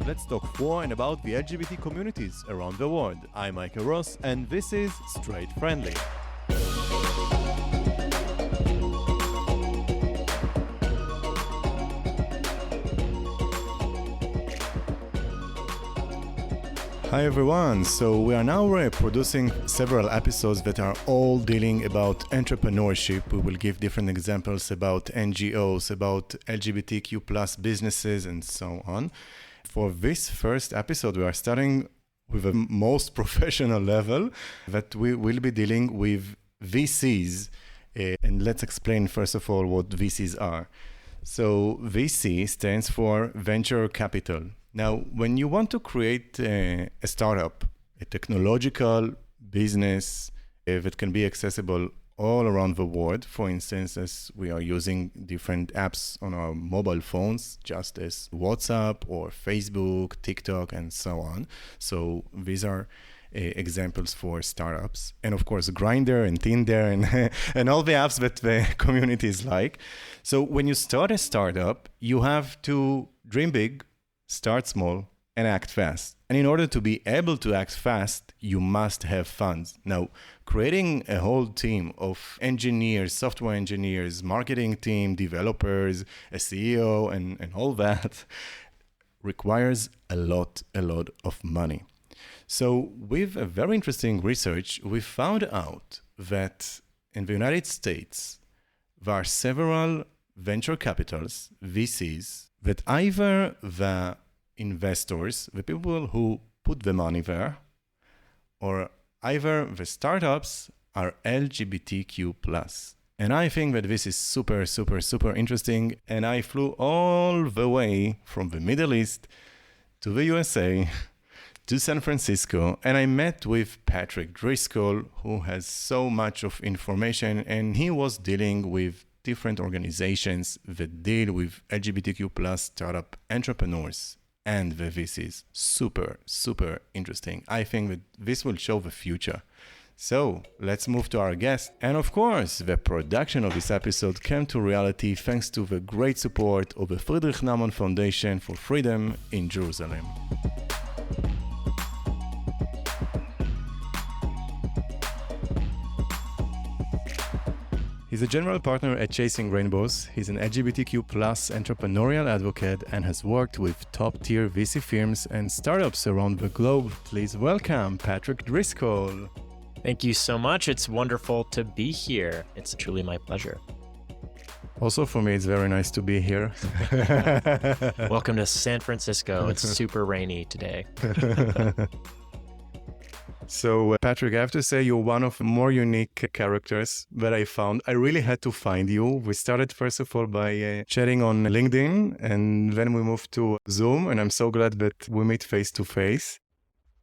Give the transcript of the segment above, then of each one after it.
let's talk for and about the LGBT communities around the world. I'm Michael Ross, and this is Straight Friendly. Hi everyone, so we are now producing several episodes that are all dealing about entrepreneurship. We will give different examples about NGOs, about LGBTQ plus businesses and so on. For this first episode, we are starting with a most professional level that we will be dealing with VCs. And let's explain first of all what VCs are. So VC stands for Venture Capital. Now, when you want to create a startup, a technological business that can be accessible all around the world, for instance, as we are using different apps on our mobile phones, just as WhatsApp or Facebook, TikTok, and so on. So these are examples for startups. And of course, Grindr and Tinder and all the apps that the communities like. So when you start a startup, you have to dream big, start small, and act fast. And in order to be able to act fast, you must have funds. Now, creating a whole team of engineers, software engineers, marketing team, developers, a CEO, and all that requires a lot of money. So with a very interesting research, we found out that in the United States, there are several venture capitals, VCs, that either the investors, the people who put the money there, or either the startups are LGBTQ+. And I think that this is super interesting. And I flew all the way from the Middle East to the USA to San Francisco, and I met with Patrick Driscoll, who has so much of information, and he was dealing with different organizations that deal with LGBTQ+ startup entrepreneurs and the VCs. Super interesting. I think that this will show the future. So let's move to our guest. And of course, the production of this episode came to reality thanks to the great support of the Friedrich Naumann Foundation for Freedom in Jerusalem. He's a general partner at Chasing Rainbows. He's an LGBTQ plus entrepreneurial advocate and has worked with top-tier VC firms and startups around the globe. Please welcome Patrick Driscoll. Thank you so much. It's wonderful to be here. It's truly my pleasure. Also for me, it's very nice to be here. Welcome to San Francisco. It's super rainy today. So, Patrick, I have to say you're one of the more unique characters that I found. I really had to find you. We started, first of all, by chatting on LinkedIn, and then we moved to Zoom, and I'm so glad that we meet face to face.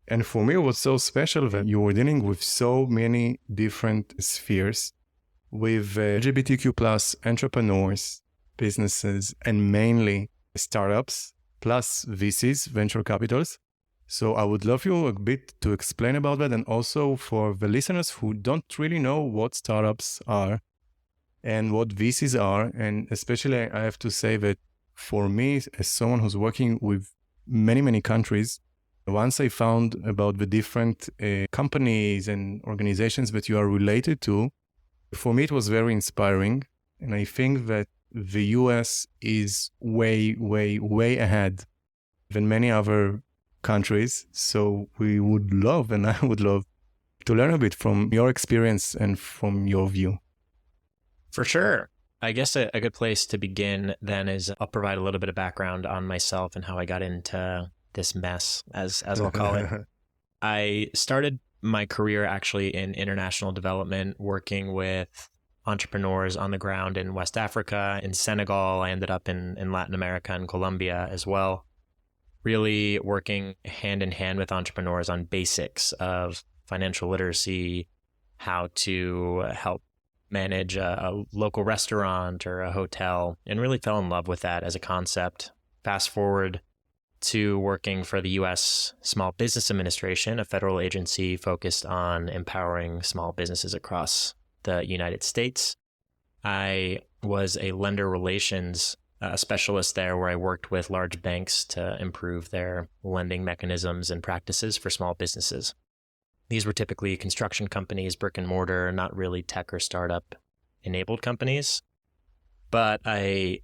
And for me, it was so special that you were dealing with so many different spheres, with LGBTQ plus entrepreneurs, businesses, and mainly startups, plus VCs, venture capitals. So I would love you a bit to explain about that, and also for the listeners who don't really know what startups are and what VCs are. And especially I have to say that for me, as someone who's working with many countries, once I found about the different companies and organizations that you are related to, for me it was very inspiring. And I think that the US is way ahead than many other countries. So we would love, and I would love, to learn a bit from your experience and from your view. For sure. I guess a good place to begin then is I'll provide a little bit of background on myself and how I got into this mess, as I'll call it. I started my career actually in international development, working with entrepreneurs on the ground in West Africa, in Senegal. I ended up in Latin America and Colombia as well. Really working hand in hand with entrepreneurs on basics of financial literacy, how to help manage a local restaurant or a hotel, and really fell in love with that as a concept. Fast forward to working for the U.S. Small Business Administration, a federal agency focused on empowering small businesses across the United States. I was a lender relations a specialist there where I worked with large banks to improve their lending mechanisms and practices for small businesses. These were typically construction companies, brick and mortar, not really tech or startup enabled companies. But I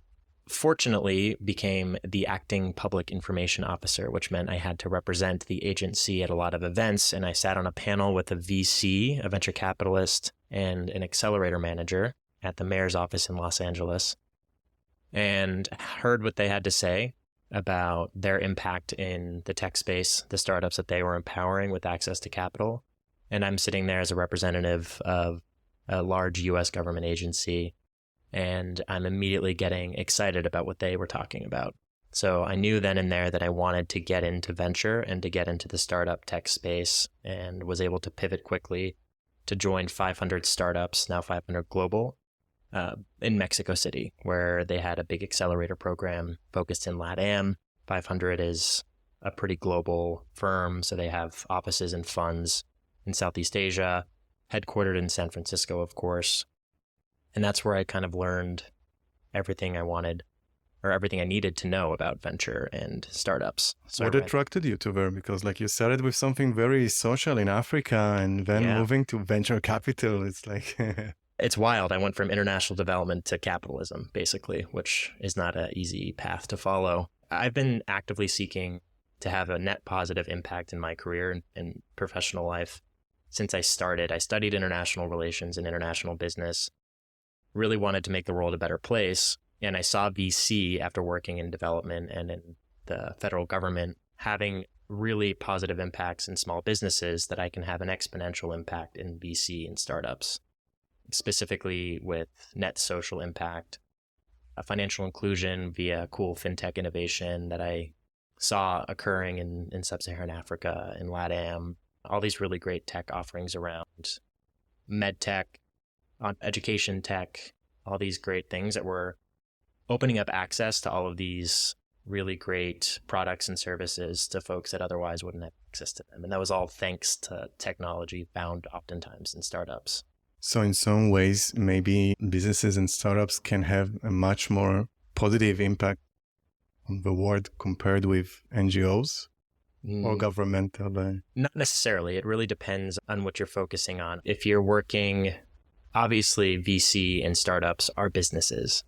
fortunately became the acting public information officer, which meant I had to represent the agency at a lot of events. And I sat on a panel with a VC, a venture capitalist, and an accelerator manager at the mayor's office in Los Angeles, and heard what they had to say about their impact in the tech space, the startups that they were empowering with access to capital. And I'm sitting there as a representative of a large US government agency, and I'm immediately getting excited about what they were talking about. So I knew then and there that I wanted to get into venture and to get into the startup tech space, and was able to pivot quickly to join 500 startups, now 500 global, in Mexico City, where they had a big accelerator program focused in LATAM. 500 is a pretty global firm, so they have offices and funds in Southeast Asia, headquartered in San Francisco, of course. And that's where I kind of learned everything I wanted, or everything I needed to know about venture and startups. So what attracted you to there? Because like you started with something very social in Africa, and then moving to venture capital, it's like... It's wild. I went from international development to capitalism, basically, which is not an easy path to follow. I've been actively seeking to have a net positive impact in my career and professional life since I started. I studied international relations and international business, really wanted to make the world a better place. And I saw VC, after working in development and in the federal government, having really positive impacts in small businesses, that I can have an exponential impact in VC and startups, specifically with net social impact, financial inclusion via cool fintech innovation that I saw occurring in sub-Saharan Africa, in LATAM, all these really great tech offerings around med tech, on education tech, all these great things that were opening up access to all of these really great products and services to folks that otherwise wouldn't have access to them. And that was all thanks to technology found oftentimes in startups. So in some ways, maybe businesses and startups can have a much more positive impact on the world compared with NGOs or governmental. Not necessarily. It really depends on what you're focusing on. If you're working, obviously VC and startups are businesses,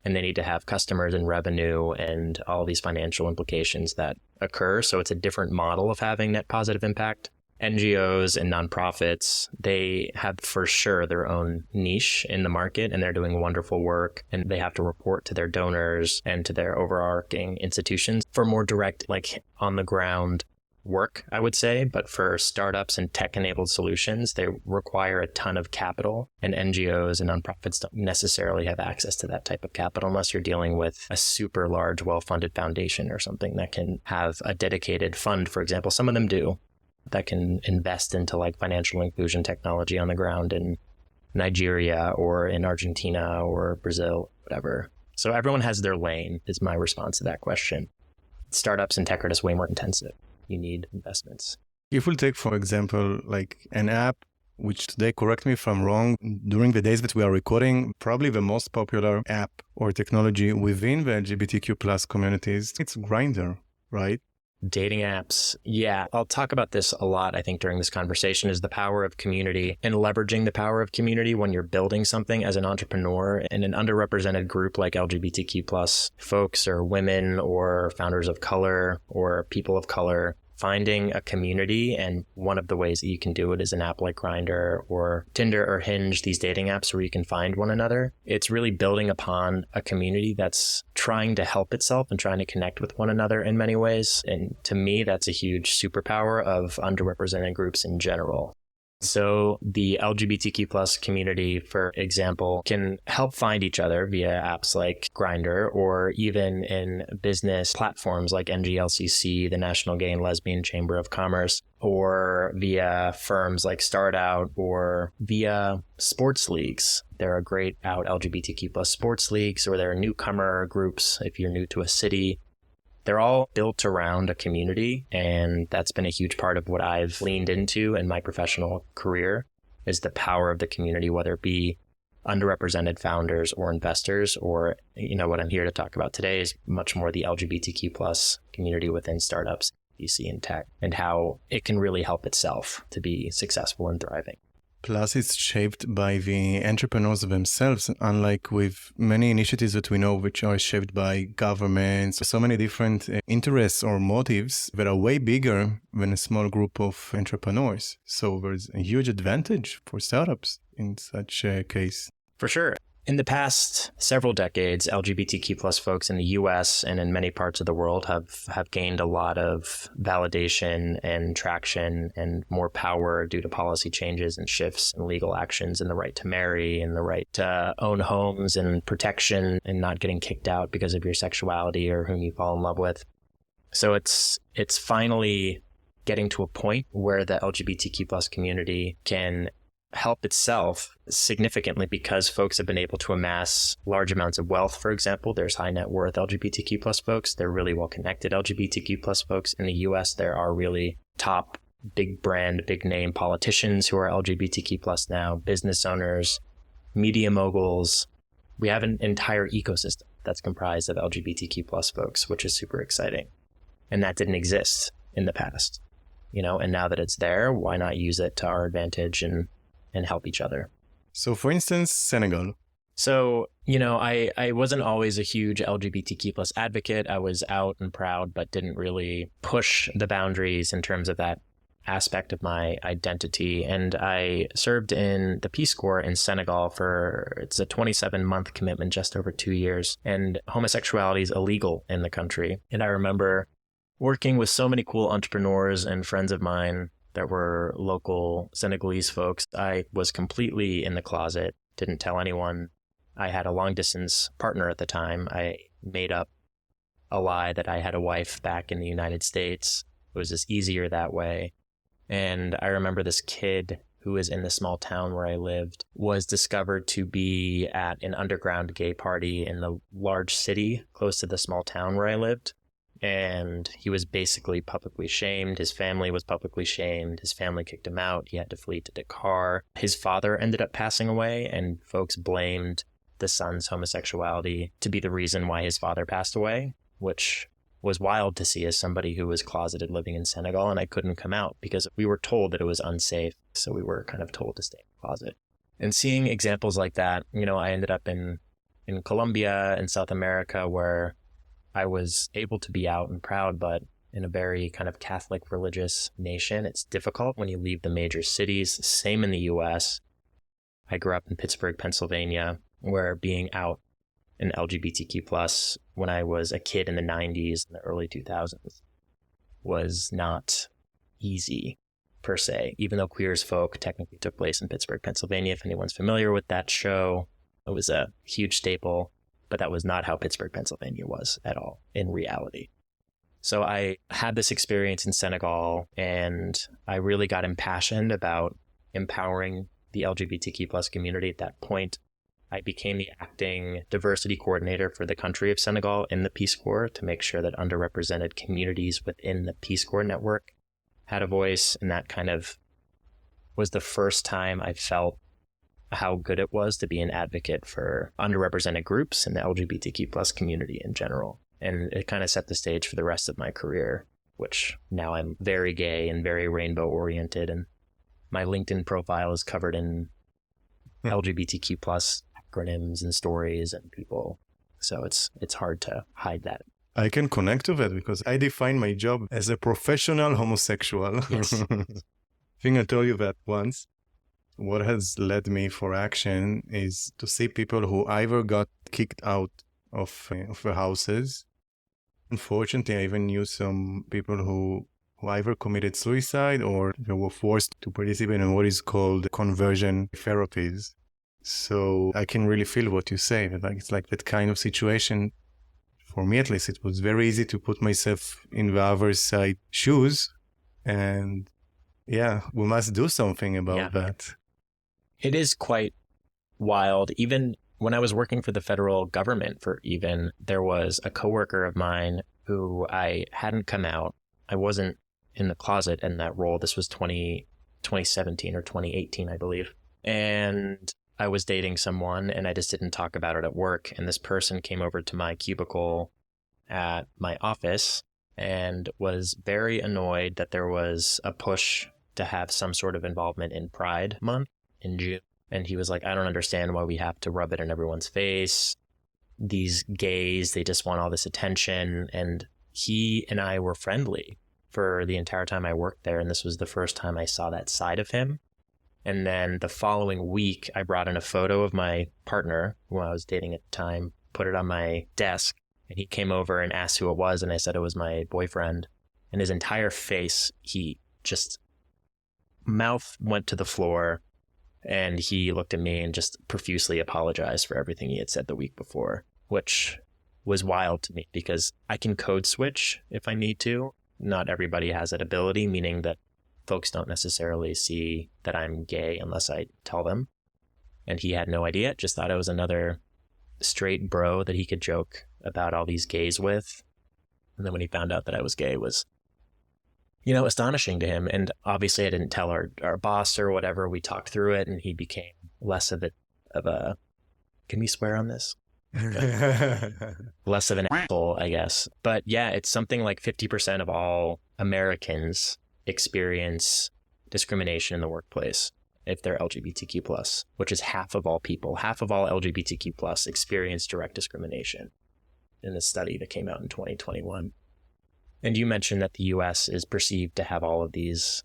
and they need to have customers and revenue and all these financial implications that occur. So it's a different model of having net positive impact. NGOs and nonprofits, they have for sure their own niche in the market, and they're doing wonderful work, and they have to report to their donors and to their overarching institutions for more direct, like on the ground work, I would say. But for startups and tech-enabled solutions, they require a ton of capital, and NGOs and nonprofits don't necessarily have access to that type of capital unless you're dealing with a super large, well-funded foundation or something that can have a dedicated fund, for example. Some of them do, that can invest into like financial inclusion technology on the ground in Nigeria or in Argentina or Brazil, whatever. So everyone has their lane, is my response to that question. Startups and tech are just way more intensive. You need investments. If we'll take, for example, like an app, which today, correct me if I'm wrong, during the days that we are recording, probably the most popular app or technology within the LGBTQ plus communities, it's Grindr, right? Dating apps. Yeah, I'll talk about this a lot, I think, during this conversation, is the power of community and leveraging the power of community when you're building something as an entrepreneur in an underrepresented group like LGBTQ plus folks or women or founders of color or people of color. Finding a community, and one of the ways that you can do it is an app like Grindr or Tinder or Hinge, these dating apps where you can find one another. It's really building upon a community that's trying to help itself and trying to connect with one another in many ways. And to me, that's a huge superpower of underrepresented groups in general. So the LGBTQ plus community, for example, can help find each other via apps like Grindr, or even in business platforms like NGLCC, the National Gay and Lesbian Chamber of Commerce, or via firms like Start Out, or via sports leagues. There are great out LGBTQ plus sports leagues, or there are newcomer groups if you're new to a city. They're all built around a community, and that's been a huge part of what I've leaned into in my professional career, is the power of the community, whether it be underrepresented founders or investors, or, what I'm here to talk about today is much more the LGBTQ plus community within startups, VC and tech, and how it can really help itself to be successful and thriving. Plus, it's shaped by the entrepreneurs themselves, unlike with many initiatives that we know, which are shaped by governments, so many different interests or motives that are way bigger than a small group of entrepreneurs. So there's a huge advantage for startups in such a case. For sure. In the past several decades, LGBTQ plus folks in the US and in many parts of the world have gained a lot of validation and traction and more power due to policy changes and shifts and legal actions and the right to marry and the right to own homes and protection and not getting kicked out because of your sexuality or whom you fall in love with. So it's finally getting to a point where the LGBTQ plus community can help itself significantly because folks have been able to amass large amounts of wealth. For example, there's high net worth LGBTQ plus folks. They're really well connected LGBTQ plus folks. In the US, there are really top big brand, big name politicians who are LGBTQ plus now, business owners, media moguls. We have an entire ecosystem that's comprised of LGBTQ plus folks, which is super exciting. And that didn't exist in the past, and now that it's there, why not use it to our advantage and help each other? So for instance, Senegal. So, I wasn't always a huge LGBTQ plus advocate. I was out and proud, but didn't really push the boundaries in terms of that aspect of my identity. And I served in the Peace Corps in Senegal it's a 27-month commitment, just over 2 years. And homosexuality is illegal in the country. And I remember working with so many cool entrepreneurs and friends of mine that were local Senegalese folks. I was completely in the closet, didn't tell anyone. I had a long distance partner at the time. I made up a lie that I had a wife back in the United States. It was just easier that way. And I remember this kid who was in the small town where I lived was discovered to be at an underground gay party in the large city close to the small town where I lived. And he was basically publicly shamed. His family was publicly shamed. His family kicked him out. He had to flee to Dakar. His father ended up passing away, and folks blamed the son's homosexuality to be the reason why his father passed away, which was wild to see as somebody who was closeted living in Senegal, and I couldn't come out because we were told that it was unsafe. So we were kind of told to stay in the closet. And seeing examples like that, I ended up in Colombia and South America where I was able to be out and proud, but in a very kind of Catholic religious nation, it's difficult when you leave the major cities. Same in the US. I grew up in Pittsburgh, Pennsylvania, where being out in LGBTQ plus when I was a kid in the 90s and the early 2000s was not easy per se, even though Queer as Folk technically took place in Pittsburgh, Pennsylvania. If anyone's familiar with that show, it was a huge staple. But that was not how Pittsburgh, Pennsylvania was at all in reality. So I had this experience in Senegal, and I really got impassioned about empowering the LGBTQ plus community. At that point, I became the acting diversity coordinator for the country of Senegal in the Peace Corps to make sure that underrepresented communities within the Peace Corps network had a voice. And that kind of was the first time I felt how good it was to be an advocate for underrepresented groups and the LGBTQ plus community in general. And it kind of set the stage for the rest of my career, which now I'm very gay and very rainbow oriented. And my LinkedIn profile is covered in LGBTQ plus acronyms and stories and people. So it's hard to hide that. I can connect to that because I define my job as a professional homosexual. Yes. I think I told you that once. What has led me for action is to see people who either got kicked out of their houses. Unfortunately, I even knew some people who either committed suicide or they were forced to participate in what is called conversion therapies. So I can really feel what you say. That it's like that kind of situation. For me, at least, it was very easy to put myself in the other side shoes. And yeah, we must do something about that. It is quite wild. Even when I was working for the federal government there was a coworker of mine who I hadn't come out. I wasn't in the closet in that role. This was 2017 or 2018, I believe. And I was dating someone and I just didn't talk about it at work. And this person came over to my cubicle at my office and was very annoyed that there was a push to have some sort of involvement in Pride Month in June. And he was like, I don't understand why we have to rub it in everyone's face. These gays, they just want all this attention. And he and I were friendly for the entire time I worked there. And this was the first time I saw that side of him. And then the following week, I brought in a photo of my partner, who I was dating at the time, put it on my desk. And he came over and asked who it was. And I said it was my boyfriend. And his entire face, he just, mouth went to the floor. And he looked at me and just profusely apologized for everything he had said the week before, which was wild to me because I can code switch if I need to. Not everybody has that ability, meaning that folks don't necessarily see that I'm gay unless I tell them. And he had no idea, just thought I was another straight bro that he could joke about all these gays with. And then when he found out that I was gay, it was, astonishing to him. And obviously I didn't tell our boss or whatever. We talked through it and he became less of a, can we swear on this? Less of an asshole, I guess. But yeah, it's something like 50% of all Americans experience discrimination in the workplace if they're LGBTQ plus, which is half of all people. Half of all LGBTQ plus experience direct discrimination in a study that came out in 2021. And you mentioned that the US is perceived to have all of these,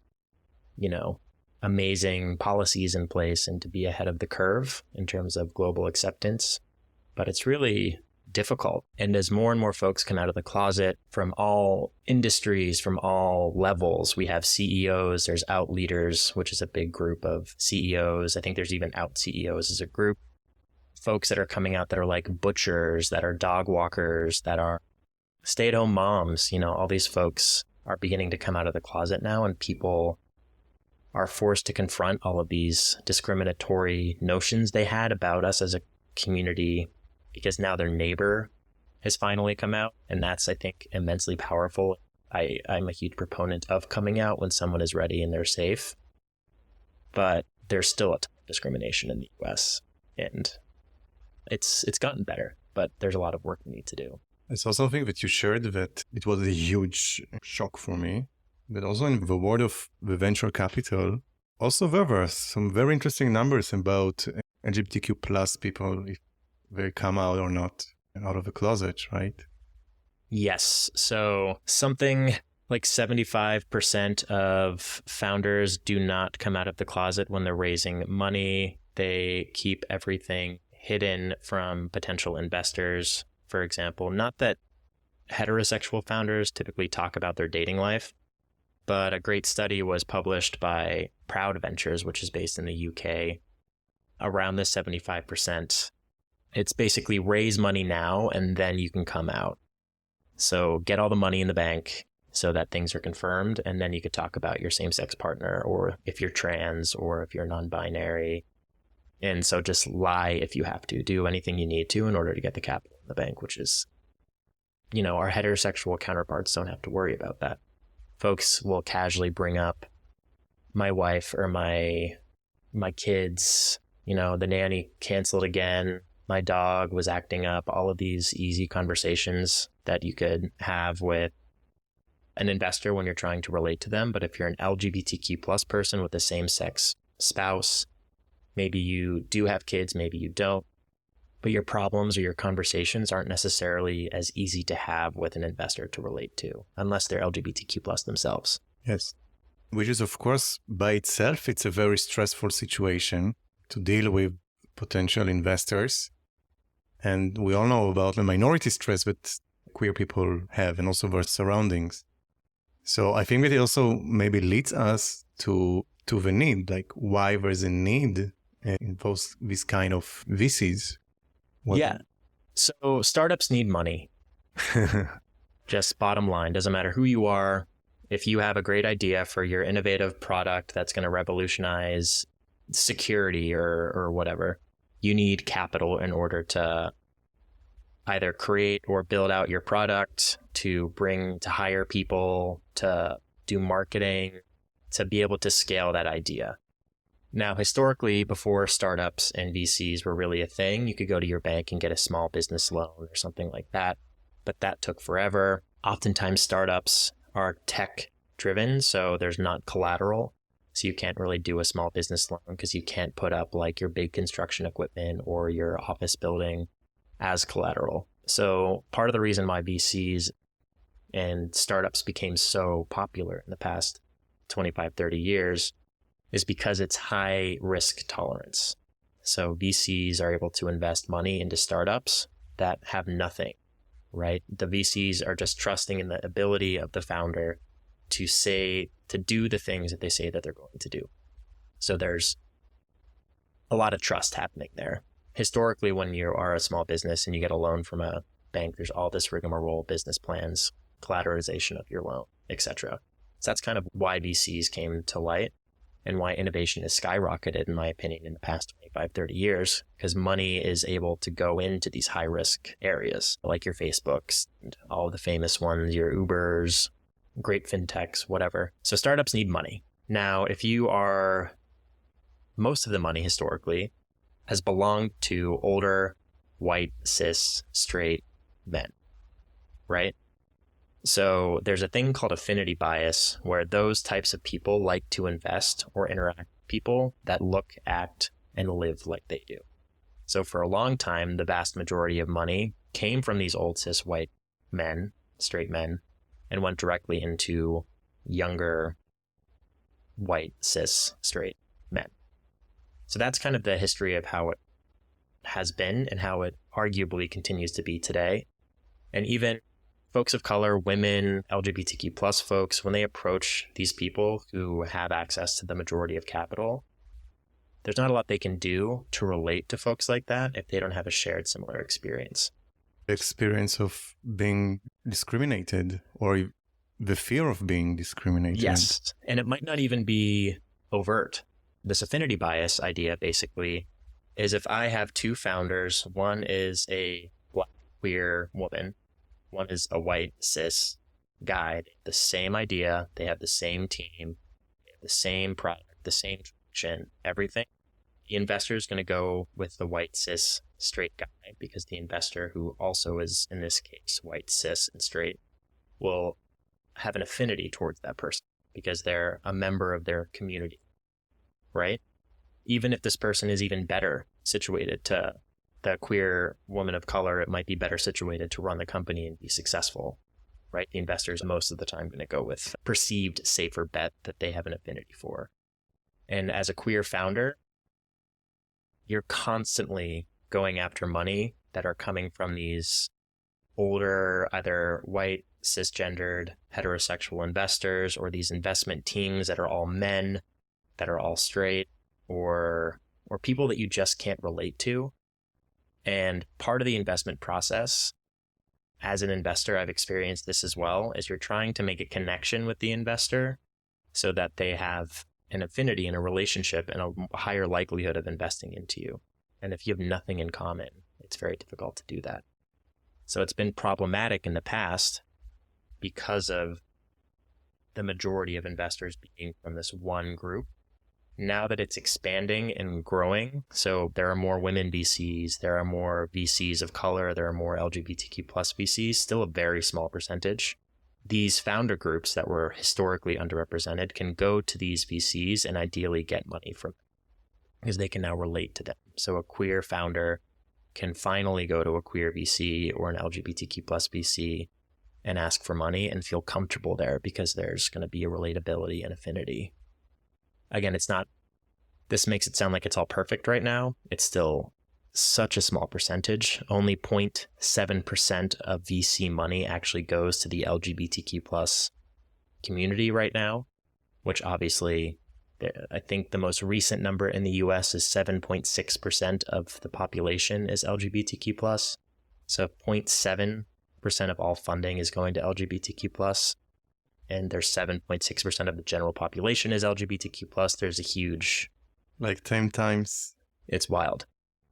amazing policies in place and to be ahead of the curve in terms of global acceptance. But it's really difficult. And as more and more folks come out of the closet from all industries, from all levels, we have CEOs, there's out leaders, which is a big group of CEOs. I think there's even out CEOs as a group. Folks that are coming out that are like butchers, that are dog walkers, that are stay-at-home moms, all these folks are beginning to come out of the closet now, and people are forced to confront all of these discriminatory notions they had about us as a community because now their neighbor has finally come out. And that's, I think, immensely powerful. I'm a huge proponent of coming out when someone is ready and they're safe. But there's still a ton of discrimination in the US. And it's gotten better, but there's a lot of work we need to do. I saw something that you shared that it was a huge shock for me. But also in the world of the venture capital, also there were some very interesting numbers about LGBTQ plus people, if they come out or not out of the closet, right? Yes. So something like 75% of founders do not come out of the closet when they're raising money. They keep everything hidden from potential investors, for example. Not that heterosexual founders typically talk about their dating life, but a great study was published by Proud Ventures, which is based in the UK, around the 75%. It's basically raise money now and then you can come out. So get all the money in the bank so that things are confirmed, and then you could talk about your same-sex partner, or if you're trans, or if you're non-binary. And so just lie if you have to. Do anything you need to in order to get the capital in the bank, which is, our heterosexual counterparts don't have to worry about that. Folks will casually bring up my wife or my kids, the nanny canceled again, my dog was acting up, all of these easy conversations that you could have with an investor when you're trying to relate to them. But if you're an LGBTQ plus person with a same-sex spouse, maybe you do have kids, maybe you don't, but your problems or your conversations aren't necessarily as easy to have with an investor to relate to, unless they're LGBTQ plus themselves. Yes. Which is, of course, by itself, it's a very stressful situation to deal with potential investors. And we all know about the minority stress that queer people have and also their surroundings. So I think that it also maybe leads us to the need, like why there's a need in these kind of VCs. Yeah. So startups need money. Just bottom line, doesn't matter who you are. If you have a great idea for your innovative product that's going to revolutionize security or whatever, you need capital in order to either create or build out your product, to hire people, to do marketing, to be able to scale that idea. Now, historically, before startups and VCs were really a thing, you could go to your bank and get a small business loan or something like that. But that took forever. Oftentimes, startups are tech driven, so there's not collateral. So you can't really do a small business loan because you can't put up like your big construction equipment or your office building as collateral. So part of the reason why VCs and startups became so popular in the past 25, 30 years is because it's high risk tolerance. So VCs are able to invest money into startups that have nothing, right? The VCs are just trusting in the ability of the founder to do the things that they say that they're going to do. So there's a lot of trust happening there. Historically, when you are a small business and you get a loan from a bank, there's all this rigmarole, business plans, collateralization of your loan, etc. So that's kind of why VCs came to light and why innovation has skyrocketed, in my opinion, in the past 25, 30 years, because money is able to go into these high risk areas like your Facebooks and all the famous ones, your Ubers, great fintechs, whatever. So startups need money. Now, most of the money historically has belonged to older, white, cis, straight men, right? So there's a thing called affinity bias where those types of people like to invest or interact with people that look, act, and live like they do. So for a long time, the vast majority of money came from these old cis white men, straight men, and went directly into younger white cis straight men. So that's kind of the history of how it has been and how it arguably continues to be today. And even folks of color, women, LGBTQ plus folks, when they approach these people who have access to the majority of capital, there's not a lot they can do to relate to folks like that if they don't have a shared similar experience. Experience of being discriminated or the fear of being discriminated. Yes. And it might not even be overt. This affinity bias idea basically is if I have two founders, one is a black queer woman, one is a white cis guy, they have the same idea, they have the same team, they have the same product, the same traction, everything. The investor is going to go with the white cis straight guy because the investor, who also is in this case white cis and straight, will have an affinity towards that person because they're a member of their community, right? Even if this person is even better situated to the queer woman of color, it might be better situated to run the company and be successful, right? The investors are most of the time going to go with perceived safer bet that they have an affinity for. And as a queer founder, you're constantly going after money that are coming from these older, either white, cisgendered, heterosexual investors, or these investment teams that are all men, that are all straight, or people that you just can't relate to. And part of the investment process, as an investor, I've experienced this as well, is you're trying to make a connection with the investor so that they have an affinity and a relationship and a higher likelihood of investing into you. And if you have nothing in common, it's very difficult to do that. So it's been problematic in the past because of the majority of investors being from this one group. Now that it's expanding and growing, so there are more women VCs, there are more VCs of color, there are more LGBTQ plus VCs, still a very small percentage. These founder groups that were historically underrepresented can go to these VCs and ideally get money from them because they can now relate to them. So a queer founder can finally go to a queer VC or an LGBTQ plus VC and ask for money and feel comfortable there because there's going to be a relatability and affinity. Again, this makes it sound like it's all perfect right now. It's still such a small percentage. Only 0.7% of VC money actually goes to the LGBTQ plus community right now, which obviously, I think the most recent number in the US is 7.6% of the population is LGBTQ plus. So 0.7% of all funding is going to LGBTQ plus. And there's 7.6% of the general population is LGBTQ plus. There's a huge... Like 10 times. It's wild.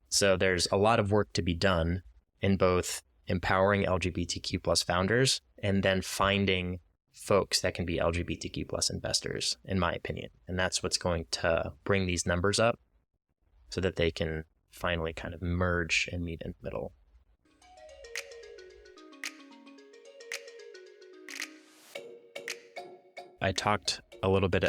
So there's a lot of work to be done in both empowering LGBTQ plus founders and then finding folks that can be LGBTQ plus investors, in my opinion. And that's what's going to bring these numbers up so that they can finally kind of merge and meet in the middle. I talked a little bit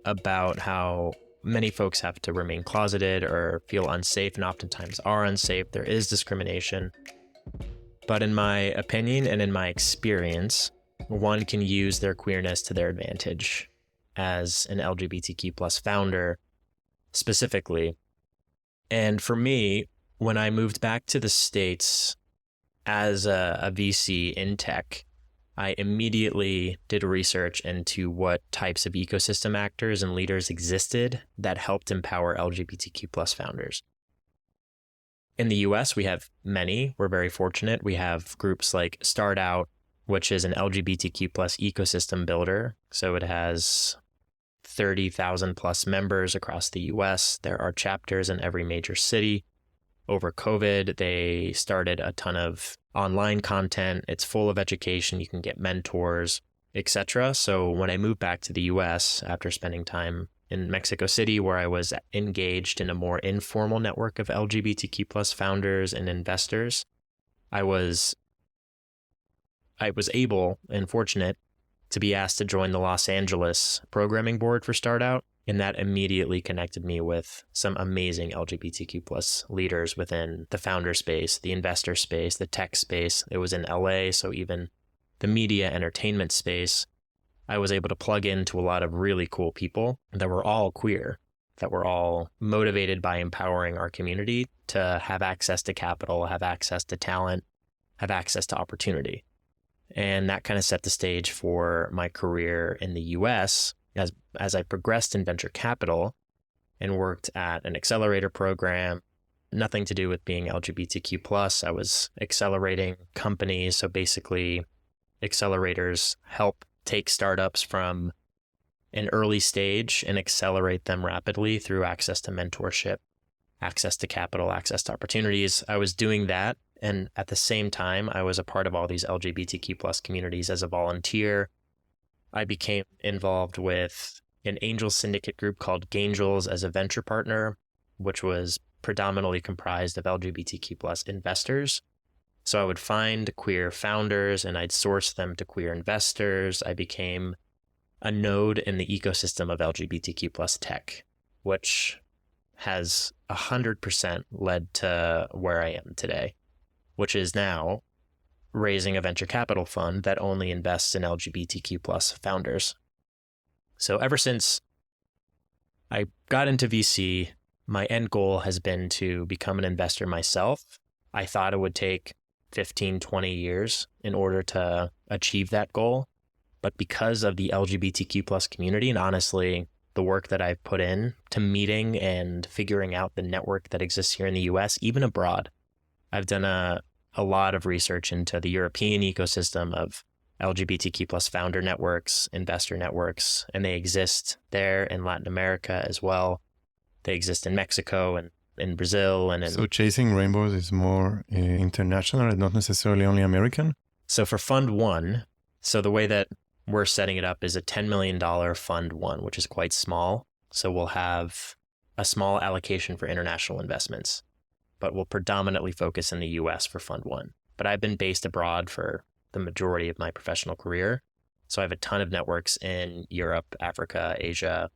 about how many folks have to remain closeted or feel unsafe, and oftentimes are unsafe. There is discrimination. But in my opinion and in my experience, one can use their queerness to their advantage as an LGBTQ plus founder specifically. And for me, when I moved back to the States as a VC in tech, I immediately did research into what types of ecosystem actors and leaders existed that helped empower LGBTQ plus founders. In the US, we have many. We're very fortunate. We have groups like Start Out, which is an LGBTQ plus ecosystem builder. So it has 30,000 plus members across the US. There are chapters in every major city. Over COVID, they started a ton of online content. It's full of education. You can get mentors, etc. So when I moved back to the US after spending time in Mexico City, where I was engaged in a more informal network of LGBTQ plus founders and investors, I was able and fortunate to be asked to join the Los Angeles programming board for Start Out. And that immediately connected me with some amazing LGBTQ plus leaders within the founder space, the investor space, the tech space. It was in LA, so even the media entertainment space. I was able to plug into a lot of really cool people that were all queer, that were all motivated by empowering our community to have access to capital, have access to talent, have access to opportunity. And that kind of set the stage for my career in the US as I progressed in venture capital and worked at an accelerator program, nothing to do with being LGBTQ plus. I was accelerating companies. So basically, accelerators help take startups from an early stage and accelerate them rapidly through access to mentorship, access to capital, access to opportunities. I was doing that. And at the same time, I was a part of all these LGBTQ plus communities as a volunteer. I became involved with an angel syndicate group called Gaingels as a venture partner, which was predominantly comprised of LGBTQ plus investors. So I would find queer founders and I'd source them to queer investors. I became a node in the ecosystem of LGBTQ plus tech, which has 100% led to where I am today, which is now raising a venture capital fund that only invests in LGBTQ plus founders. So ever since I got into VC, my end goal has been to become an investor myself. I thought it would take 15, 20 years in order to achieve that goal. But because of the LGBTQ plus community, and honestly, the work that I've put in to meeting and figuring out the network that exists here in the US, even abroad, I've done a lot of research into the European ecosystem of LGBTQ plus founder networks, investor networks, and they exist there in Latin America as well. They exist in Mexico and in Brazil. So chasing rainbows is more international and not necessarily only American? So for Fund 1, so the way that we're setting it up is a $10 million Fund 1, which is quite small. So we'll have a small allocation for international investments, but we'll predominantly focus in the US for Fund 1. But I've been based abroad for the majority of my professional career. So I have a ton of networks in Europe, Africa, Asia,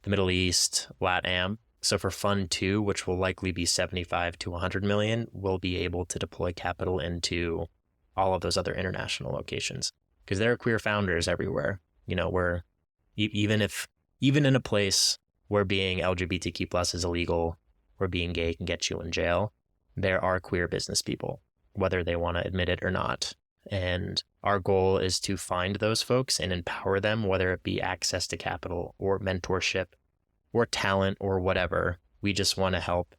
the Middle East, LATAM. So for Fund 2, which will likely be 75 to 100 million, we'll be able to deploy capital into all of those other international locations because there are queer founders everywhere. You know, we're even in a place where being LGBTQ plus is illegal, where being gay can get you in jail, there are queer business people, whether they want to admit it or not. And our goal is to find those folks and empower them, whether it be access to capital or mentorship or talent or whatever. We just want to help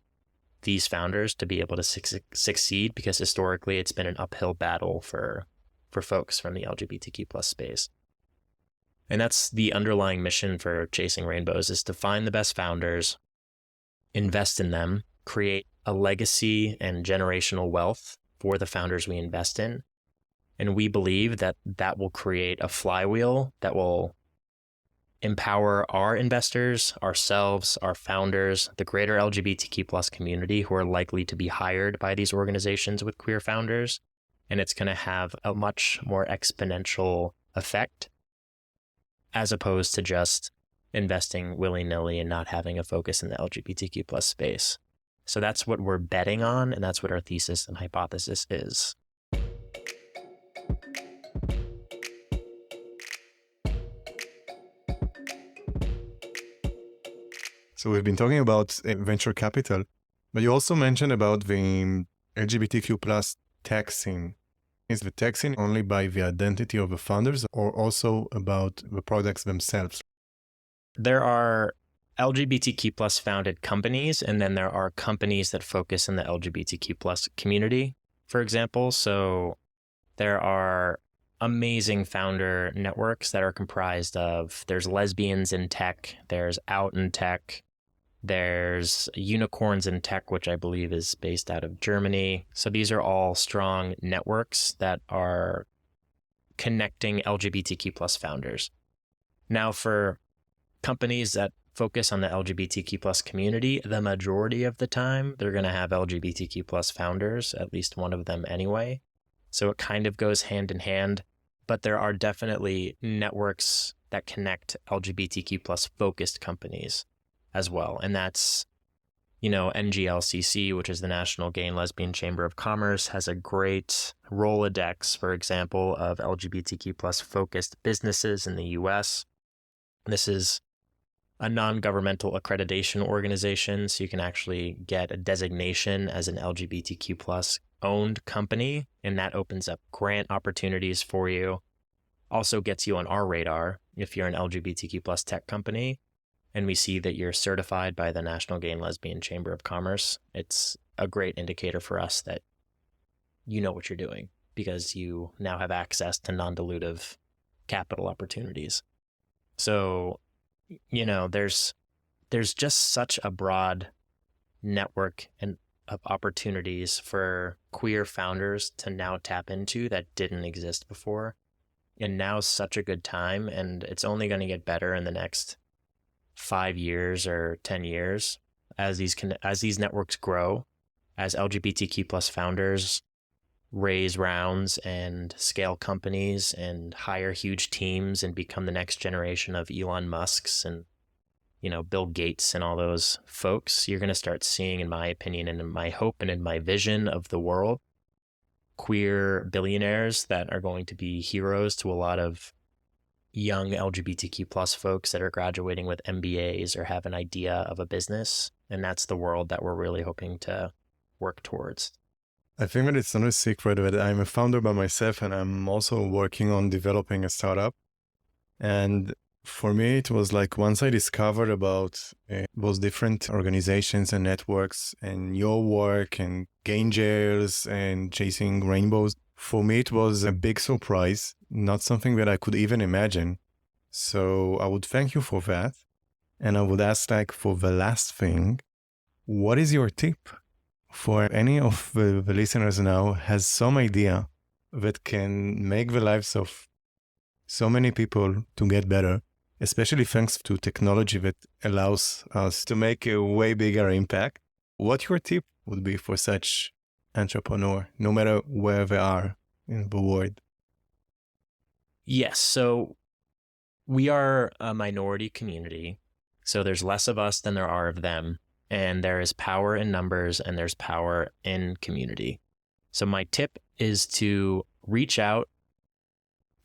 these founders to be able to succeed because historically it's been an uphill battle for folks from the LGBTQ plus space. And that's the underlying mission for Chasing Rainbows, is to find the best founders, invest in them, create a legacy and generational wealth for the founders we invest in, And we believe that that will create a flywheel that will empower our investors, ourselves, our founders, the greater LGBTQ plus community who are likely to be hired by these organizations with queer founders. And it's going to have a much more exponential effect as opposed to just investing willy-nilly and not having a focus in the LGBTQ plus space. So that's what we're betting on, and that's what our thesis and hypothesis is. So we've been talking about venture capital, but you also mentioned about the LGBTQ plus tech scene. Is the tech scene only by the identity of the founders or also about the products themselves? There are LGBTQ plus founded companies, and then there are companies that focus in the LGBTQ plus community, for example. So there are amazing founder networks that are comprised of, there's lesbians in tech, there's out in tech, there's unicorns in tech, which I believe is based out of Germany. So these are all strong networks that are connecting LGBTQ plus founders. Now, for companies that focus on the LGBTQ plus community, the majority of the time, they're going to have LGBTQ plus founders, at least one of them anyway. So it kind of goes hand in hand, but there are definitely networks that connect LGBTQ plus focused companies as well. And that's, NGLCC, which is the National Gay and Lesbian Chamber of Commerce, has a great Rolodex, for example, of LGBTQ plus focused businesses in the US. This is a non-governmental accreditation organization, so you can actually get a designation as an LGBTQ plus owned company, and that opens up grant opportunities for you. Also gets you on our radar if you're an LGBTQ plus tech company, and we see that you're certified by the National Gay and Lesbian Chamber of Commerce. It's a great indicator for us that you know what you're doing because you now have access to non-dilutive capital opportunities. So, there's just such a broad network of opportunities for queer founders to now tap into that didn't exist before. And now's such a good time, and it's only going to get better in the next 5 years or 10 years as these networks grow, as LGBTQ plus founders raise rounds and scale companies and hire huge teams and become the next generation of Elon Musks and, Bill Gates and all those folks. You're going to start seeing, in my opinion, and in my hope and in my vision of the world, queer billionaires that are going to be heroes to a lot of young LGBTQ plus folks that are graduating with MBAs or have an idea of a business. And that's the world that we're really hoping to work towards. I think that it's not a secret that I'm a founder by myself, and I'm also working on developing a startup. And for me, it was like once I discovered about those different organizations and networks and your work and gay angels and chasing rainbows, for me, it was a big surprise, not something that I could even imagine. So I would thank you for that. And I would ask, for the last thing, what is your tip for any of the listeners now has some idea that can make the lives of so many people to get better, especially thanks to technology that allows us to make a way bigger impact? What your tip would be for such entrepreneur, no matter where they are in the world? Yes. So we are a minority community. So there's less of us than there are of them. And there is power in numbers and there's power in community. So my tip is to reach out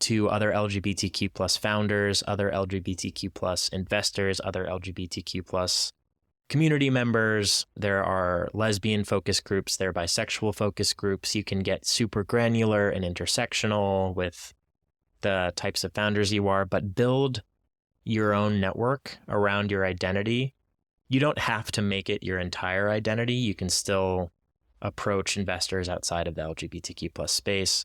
to other LGBTQ plus founders, other LGBTQ plus investors, other LGBTQ plus community members. There are lesbian focus groups, there are bisexual focus groups. You can get super granular and intersectional with the types of founders you are, but build your own network around your identity. You don't have to make it your entire identity. You can still approach investors outside of the LGBTQ plus space,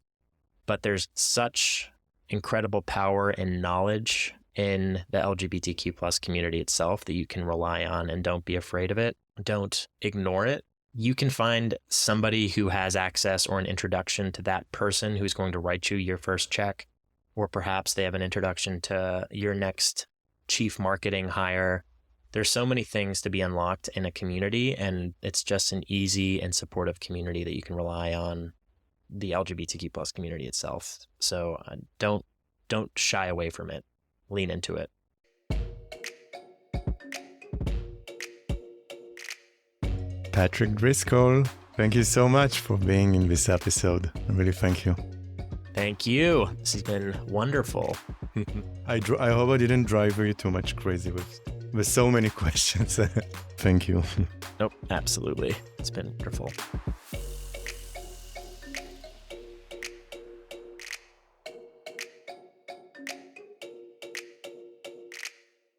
but there's such incredible power and knowledge in the LGBTQ plus community itself that you can rely on, and don't be afraid of it. Don't ignore it. you can find somebody who has access or an introduction to that person who's going to write you your first check, or perhaps they have an introduction to your next chief marketing hire. There's so many things to be unlocked in a community, and it's just an easy and supportive community that you can rely on, the LGBTQ plus community itself. So don't shy away from it. Lean into it. Patrick Driscoll, thank you so much for being in this episode. I really thank you. Thank you. This has been wonderful. I hope I didn't drive you too much crazy with so many questions. Thank you. Nope, absolutely. It's been wonderful.